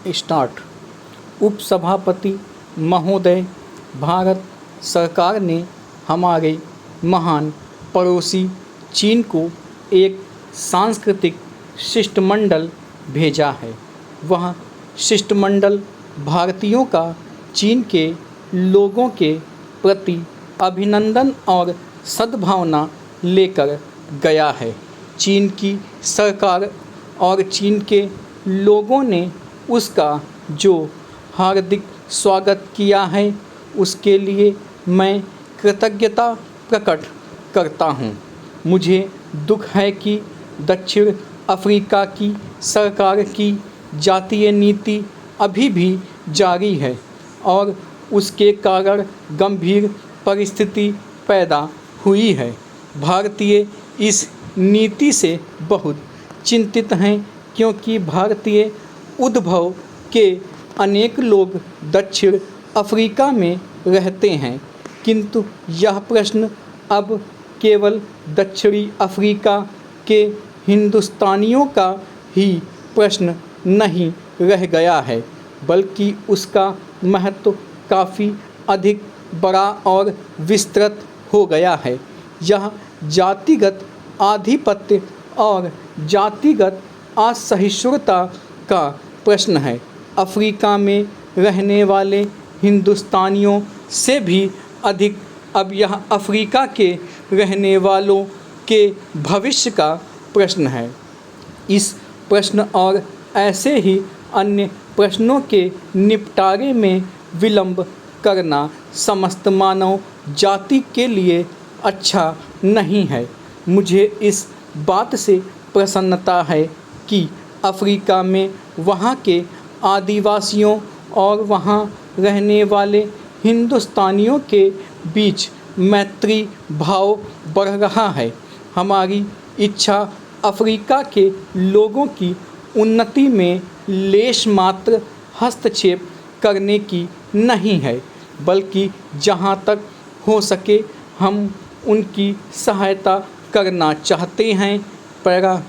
Start. उपसभापति महोदय, भारत सरकार ने हमारे महान पड़ोसी चीन को एक सांस्कृतिक शिष्टमंडल भेजा है। वह शिष्टमंडल भारतीयों का चीन के लोगों के प्रति अभिनंदन और सद्भावना लेकर गया है। चीन की सरकार और चीन के लोगों ने उसका जो हार्दिक स्वागत किया है, उसके लिए मैं कृतज्ञता प्रकट करता हूँ। मुझे दुख है कि दक्षिण अफ्रीका की सरकार की जातीय नीति अभी भी जारी है और उसके कारण गंभीर परिस्थिति पैदा हुई है। भारतीय इस नीति से बहुत चिंतित हैं क्योंकि भारतीय उद्भव के अनेक लोग दक्षिण अफ्रीका में रहते हैं, किंतु यह प्रश्न अब केवल दक्षिणी अफ्रीका के हिंदुस्तानियों का ही प्रश्न नहीं रह गया है, बल्कि उसका महत्व काफ़ी अधिक बड़ा और विस्तृत हो गया है। यह जातिगत आधिपत्य और जातिगत असहिष्णुता का प्रश्न है। अफ्रीका में रहने वाले हिंदुस्तानियों से भी अधिक अब यह अफ्रीका के रहने वालों के भविष्य का प्रश्न है। इस प्रश्न और ऐसे ही अन्य प्रश्नों के निपटारे में विलंब करना समस्त मानव जाति के लिए अच्छा नहीं है। मुझे इस बात से प्रसन्नता है कि अफ्रीका में वहाँ के आदिवासियों और वहाँ रहने वाले हिंदुस्तानियों के बीच मैत्री भाव बढ़ रहा है। हमारी इच्छा अफ्रीका के लोगों की उन्नति में लेश मात्र हस्तक्षेप करने की नहीं है, बल्कि जहाँ तक हो सके हम उनकी सहायता करना चाहते हैं।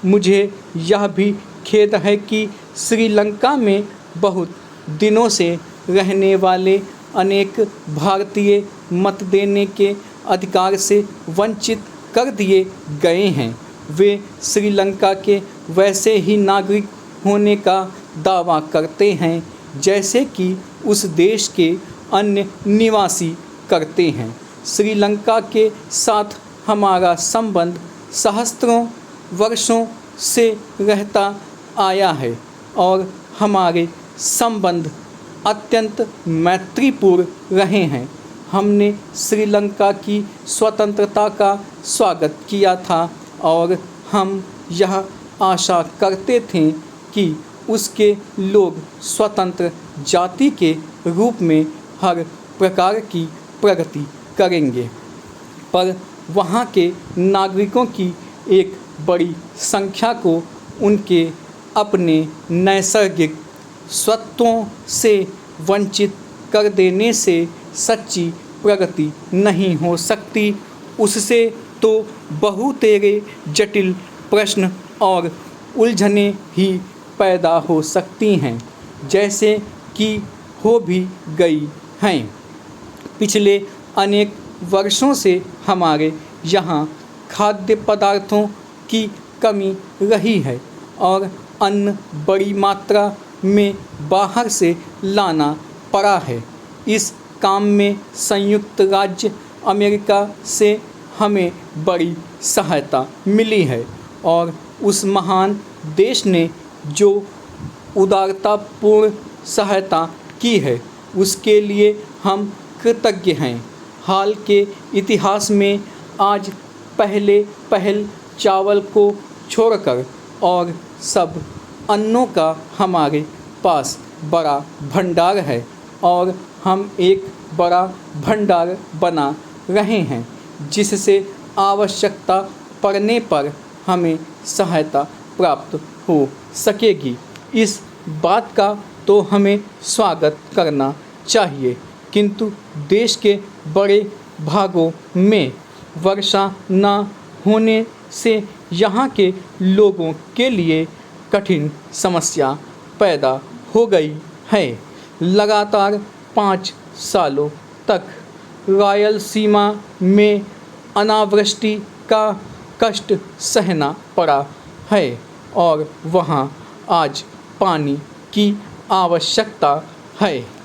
मुझे यह भी खेद है कि श्रीलंका में बहुत दिनों से रहने वाले अनेक भारतीय मत देने के अधिकार से वंचित कर दिए गए हैं। वे श्रीलंका के वैसे ही नागरिक होने का दावा करते हैं जैसे कि उस देश के अन्य निवासी करते हैं। श्रीलंका के साथ हमारा संबंध सहस्त्रों वर्षों से रहता आया है और हमारे संबंध अत्यंत मैत्रीपूर्ण रहे हैं। हमने श्रीलंका की स्वतंत्रता का स्वागत किया था और हम यह आशा करते थे कि उसके लोग स्वतंत्र जाति के रूप में हर प्रकार की प्रगति करेंगे, पर वहाँ के नागरिकों की एक बड़ी संख्या को उनके अपने नैसर्गिक स्वत्वों से वंचित कर देने से सच्ची प्रगति नहीं हो सकती। उससे तो बहुतेरे जटिल प्रश्न और उलझनें ही पैदा हो सकती हैं, जैसे कि हो भी गई हैं। पिछले अनेक वर्षों से हमारे यहाँ खाद्य पदार्थों की कमी रही है और अन्न बड़ी मात्रा में बाहर से लाना पड़ा है। इस काम में संयुक्त राज्य अमेरिका से हमें बड़ी सहायता मिली है और उस महान देश ने जो उदारतापूर्ण सहायता की है उसके लिए हम कृतज्ञ हैं। हाल के इतिहास में आज पहल चावल को छोड़कर और सब अन्नों का हमारे पास बड़ा भंडार है और हम एक बड़ा भंडार बना रहे हैं, जिससे आवश्यकता पड़ने पर हमें सहायता प्राप्त हो सकेगी। इस बात का तो हमें स्वागत करना चाहिए, किंतु देश के बड़े भागों में वर्षा न होने से यहाँ के लोगों के लिए कठिन समस्या पैदा हो गई है। लगातार 5 सालों तक रायलसीमा में अनावृष्टि का कष्ट सहना पड़ा है और वहाँ आज पानी की आवश्यकता है।